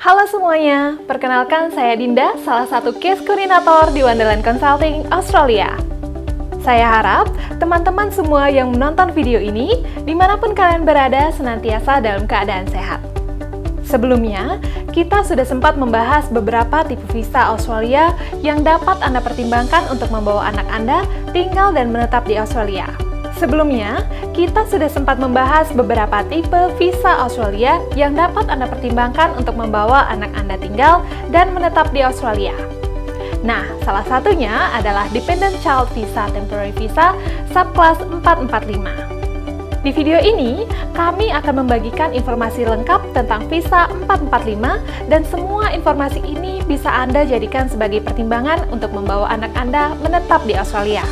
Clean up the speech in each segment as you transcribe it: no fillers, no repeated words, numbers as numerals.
Halo semuanya, perkenalkan saya Dinda, salah satu case koordinator di Wonderland Consulting Australia. Saya harap teman-teman semua yang menonton video ini, dimanapun kalian berada, senantiasa dalam keadaan sehat. Sebelumnya, kita sudah sempat membahas beberapa tipe visa Australia yang dapat Anda pertimbangkan untuk membawa anak Anda tinggal dan menetap di Australia. Sebelumnya, kita sudah sempat membahas beberapa tipe visa Australia yang dapat Anda pertimbangkan untuk membawa anak Anda tinggal dan menetap di Australia. Nah, salah satunya adalah Dependent Child Visa Temporary Visa subclass 445. Di video ini, kami akan membagikan informasi lengkap tentang visa 445 dan semua informasi ini bisa Anda jadikan sebagai pertimbangan untuk membawa anak Anda menetap di Australia.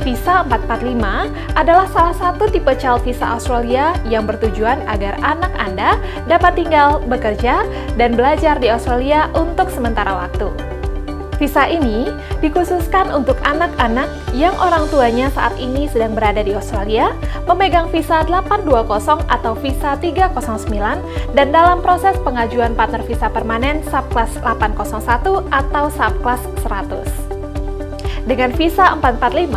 Visa 445 adalah salah satu tipe child visa Australia yang bertujuan agar anak Anda dapat tinggal, bekerja, dan belajar di Australia untuk sementara waktu. Visa ini dikhususkan untuk anak-anak yang orang tuanya saat ini sedang berada di Australia, memegang visa 820 atau visa 309, dan dalam proses pengajuan partner visa permanen subclass 801 atau subclass 100. Dengan visa 445,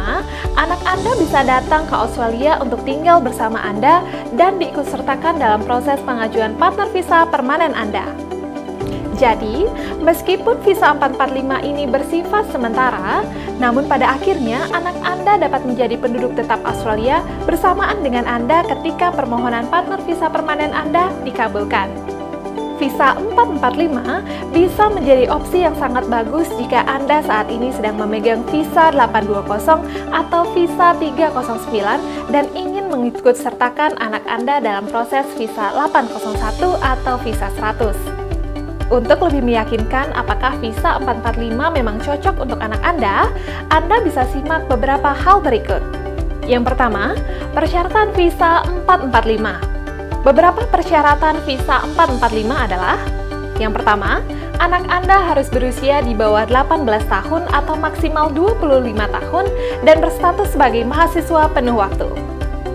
anak Anda bisa datang ke Australia untuk tinggal bersama Anda dan diikutsertakan dalam proses pengajuan partner visa permanen Anda. Jadi, meskipun visa 445 ini bersifat sementara, namun pada akhirnya anak Anda dapat menjadi penduduk tetap Australia bersamaan dengan Anda ketika permohonan partner visa permanen Anda dikabulkan. Visa 445 bisa menjadi opsi yang sangat bagus jika Anda saat ini sedang memegang visa 820 atau visa 309 dan ingin mengikutsertakan anak Anda dalam proses visa 801 atau visa 100. Untuk lebih meyakinkan apakah visa 445 memang cocok untuk anak Anda bisa simak beberapa hal berikut. Yang pertama, persyaratan visa 445. Beberapa persyaratan visa 445 adalah: yang pertama, anak Anda harus berusia di bawah 18 tahun atau maksimal 25 tahun dan berstatus sebagai mahasiswa penuh waktu.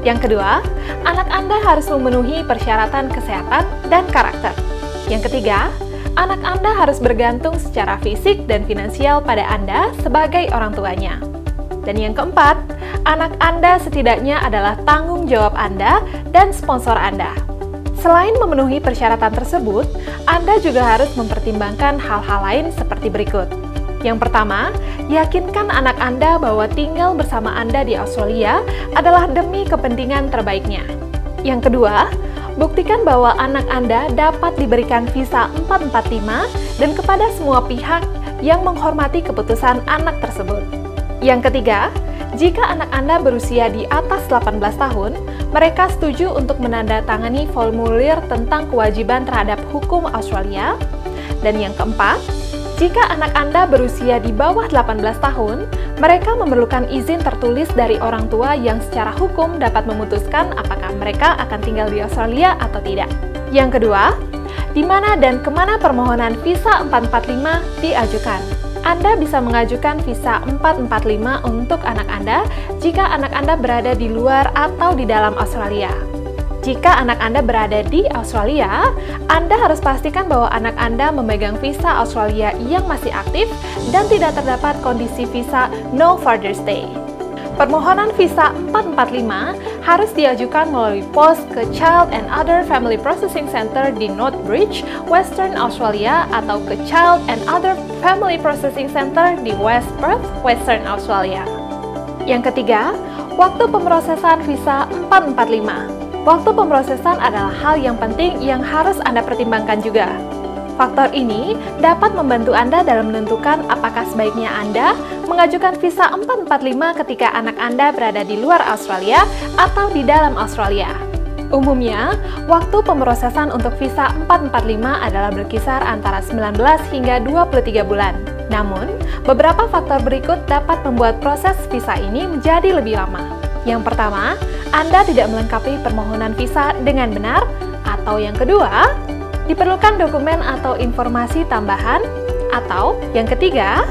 Yang kedua, anak Anda harus memenuhi persyaratan kesehatan dan karakter. Yang ketiga, anak Anda harus bergantung secara fisik dan finansial pada Anda sebagai orang tuanya. Dan yang keempat, anak Anda setidaknya adalah tanggung jawab Anda dan sponsor Anda. Selain memenuhi persyaratan tersebut, Anda juga harus mempertimbangkan hal-hal lain seperti berikut. Yang pertama, yakinkan anak Anda bahwa tinggal bersama Anda di Australia adalah demi kepentingan terbaiknya. Yang kedua, buktikan bahwa anak Anda dapat diberikan visa 445 dan kepada semua pihak yang menghormati keputusan anak tersebut. Yang ketiga, jika anak Anda berusia di atas 18 tahun, mereka setuju untuk menandatangani formulir tentang kewajiban terhadap hukum Australia. Dan yang keempat, jika anak Anda berusia di bawah 18 tahun, mereka memerlukan izin tertulis dari orang tua yang secara hukum dapat memutuskan apakah mereka akan tinggal di Australia atau tidak. Yang kedua, di mana dan kemana permohonan visa 445 diajukan. Anda bisa mengajukan visa 445 untuk anak Anda jika anak Anda berada di luar atau di dalam Australia. Jika anak Anda berada di Australia, Anda harus pastikan bahwa anak Anda memegang visa Australia yang masih aktif dan tidak terdapat kondisi visa no further stay. Permohonan visa 445 harus diajukan melalui pos ke Child and Other Family Processing Center di Northbridge, Western Australia atau ke Child and Other Family Processing Center di West Perth, Western Australia. Yang ketiga, waktu pemrosesan visa 445. Waktu pemrosesan adalah hal yang penting yang harus Anda pertimbangkan juga. Faktor ini dapat membantu Anda dalam menentukan apakah sebaiknya Anda mengajukan visa 445 ketika anak Anda berada di luar Australia atau di dalam Australia. Umumnya, waktu pemrosesan untuk visa 445 adalah berkisar antara 19 hingga 23 bulan. Namun, beberapa faktor berikut dapat membuat proses visa ini menjadi lebih lama. Yang pertama, Anda tidak melengkapi permohonan visa dengan benar, atau yang kedua, diperlukan dokumen atau informasi tambahan, atau yang ketiga,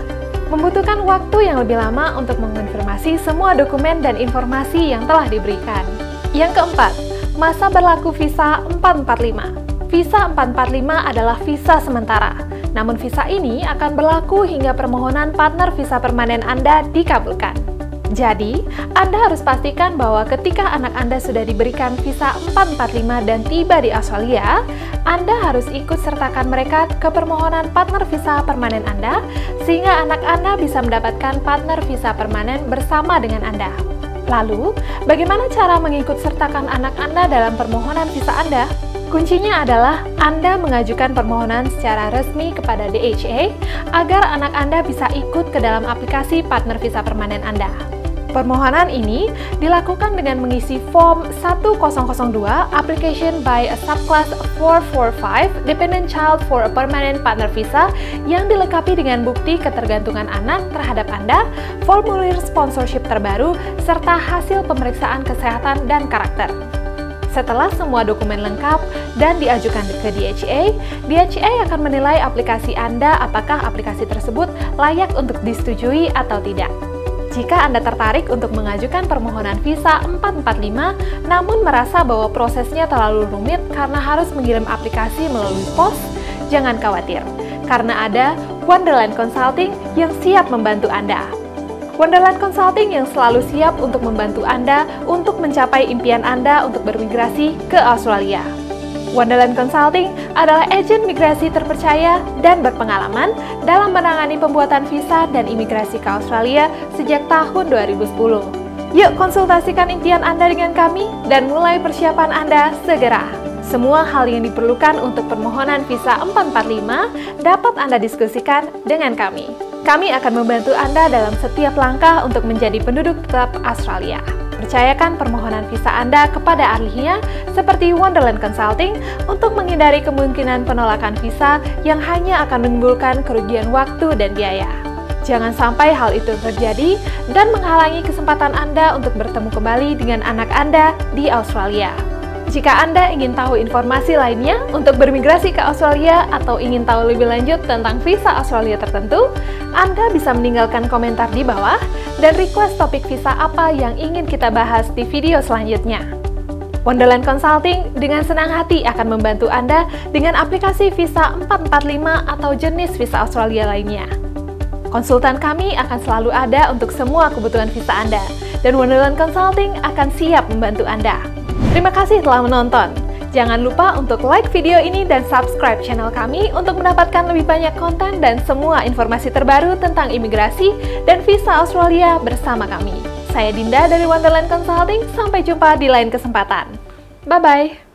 membutuhkan waktu yang lebih lama untuk mengonfirmasi semua dokumen dan informasi yang telah diberikan. Yang keempat, masa berlaku visa 445. Visa 445 adalah visa sementara. Namun visa ini akan berlaku hingga permohonan partner visa permanen Anda dikabulkan. Jadi, Anda harus pastikan bahwa ketika anak Anda sudah diberikan visa 445 dan tiba di Australia, Anda harus ikut sertakan mereka ke permohonan partner visa permanen Anda, sehingga anak Anda bisa mendapatkan partner visa permanen bersama dengan Anda. Lalu, bagaimana cara mengikut sertakan anak Anda dalam permohonan visa Anda? Kuncinya adalah Anda mengajukan permohonan secara resmi kepada DHA agar anak Anda bisa ikut ke dalam aplikasi partner visa permanen Anda. Permohonan ini dilakukan dengan mengisi form 1002 Application by a Subclass 445 Dependent Child for a Permanent Partner Visa yang dilengkapi dengan bukti ketergantungan anak terhadap Anda, formulir sponsorship terbaru, serta hasil pemeriksaan kesehatan dan karakter. Setelah semua dokumen lengkap dan diajukan ke DHA, DHA akan menilai aplikasi Anda apakah aplikasi tersebut layak untuk disetujui atau tidak. Jika Anda tertarik untuk mengajukan permohonan visa 445, namun merasa bahwa prosesnya terlalu rumit karena harus mengirim aplikasi melalui pos, jangan khawatir, karena ada Wonderland Consulting yang siap membantu Anda. Wonderland Consulting yang selalu siap untuk membantu Anda untuk mencapai impian Anda untuk bermigrasi ke Australia. Wonderland Consulting adalah agen migrasi terpercaya dan berpengalaman dalam menangani pembuatan visa dan imigrasi ke Australia sejak tahun 2010. Yuk konsultasikan impian Anda dengan kami dan mulai persiapan Anda segera. Semua hal yang diperlukan untuk permohonan visa 445 dapat Anda diskusikan dengan kami. Kami akan membantu Anda dalam setiap langkah untuk menjadi penduduk tetap Australia. Percayakan permohonan visa Anda kepada ahlinya seperti Wonderland Consulting untuk menghindari kemungkinan penolakan visa yang hanya akan menimbulkan kerugian waktu dan biaya. Jangan sampai hal itu terjadi dan menghalangi kesempatan Anda untuk bertemu kembali dengan anak Anda di Australia. Jika Anda ingin tahu informasi lainnya untuk bermigrasi ke Australia atau ingin tahu lebih lanjut tentang visa Australia tertentu, Anda bisa meninggalkan komentar di bawah dan request topik visa apa yang ingin kita bahas di video selanjutnya. Wonderland Consulting dengan senang hati akan membantu Anda dengan aplikasi visa 445 atau jenis visa Australia lainnya. Konsultan kami akan selalu ada untuk semua kebutuhan visa Anda, dan Wonderland Consulting akan siap membantu Anda. Terima kasih telah menonton. Jangan lupa untuk like video ini dan subscribe channel kami untuk mendapatkan lebih banyak konten dan semua informasi terbaru tentang imigrasi dan visa Australia bersama kami. Saya Dinda dari Wonderland Consulting, sampai jumpa di lain kesempatan. Bye-bye!